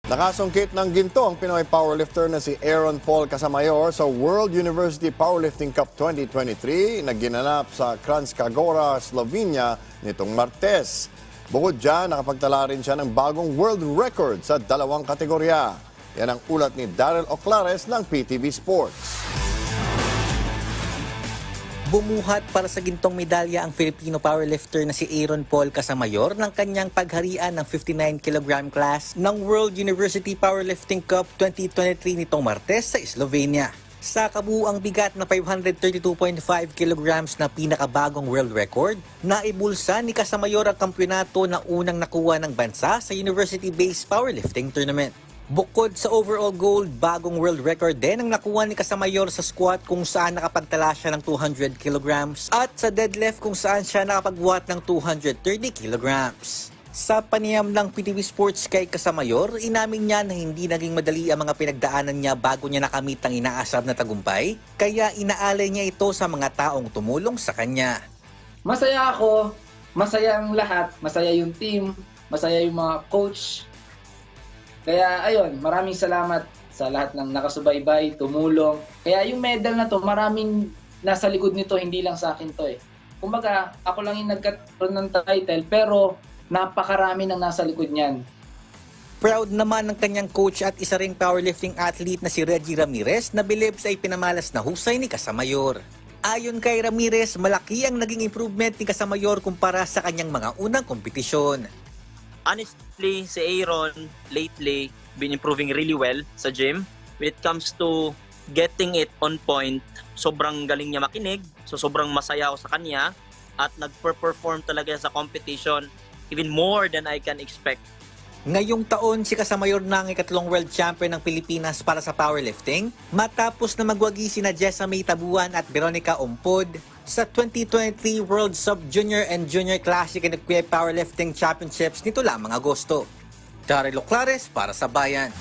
Nakasungkit ng ginto ang Pinoy powerlifter na si Aaron Paul Casamayor sa World University Powerlifting Cup 2023 na ginanap sa Kranjska Gora, Slovenia nitong Martes. Bukod dyan, nakapagtala rin siya ng bagong world record sa dalawang kategorya. Yan ang ulat ni Daryl Oclares ng PTV Sports. Bumuhat para sa gintong medalya ang Filipino powerlifter na si Aaron Paul Casamayor ng kanyang pagharian ng 59 kg class ng World University Powerlifting Cup 2023 nitong Martes sa Slovenia. Sa kabuuang bigat na 532.5 kg na pinakabagong world record, naibulsa ni Casamayor ang kampyonato na unang nakuha ng bansa sa university-based powerlifting tournament. Bukod sa overall gold, bagong world record din ang nakuha ni Casamayor sa squat kung saan nakapagtala siya ng 200 kg at sa deadlift kung saan siya nakapagbuhat ng 230 kg. Sa panayam ng PTV Sports kay Casamayor, inamin niya na hindi naging madali ang mga pinagdaanan niya bago niya nakamit ang inaasam na tagumpay, kaya inaalay niya ito sa mga taong tumulong sa kanya. Masaya ako, masaya ang lahat, masaya yung team, masaya yung mga coach. Kaya ayun, maraming salamat sa lahat ng nakasubaybay, tumulong. Kaya yung medal na to, maraming nasa likod nito, hindi lang sa akin to eh. Kumbaga, ako lang yung nagkaroon ng title, pero napakarami nang nasa likod niyan. Proud naman ng kanyang coach at isa ring powerlifting athlete na si Reggie Ramirez na bilib sa ipinamalas na husay ni Casamayor. Ayon kay Ramirez, malaki ang naging improvement ni Casamayor kumpara sa kanyang mga unang kompetisyon. Honestly, si Aaron lately been improving really well sa gym. When it comes to getting it on point, sobrang galing niya makinig. So sobrang masaya ako sa kanya at nag-perform talaga sa competition even more than I can expect. Ngayong taon, si Casamayor na ang ikatlong world champion ng Pilipinas para sa powerlifting matapos na magwagi sina Jessa May Tabuan at Veronica Ompod sa 2023 World Sub-Junior and Junior Classic and Equipped Powerlifting Championships nito lamang Agosto. Daryl Oclares para sa Bayan.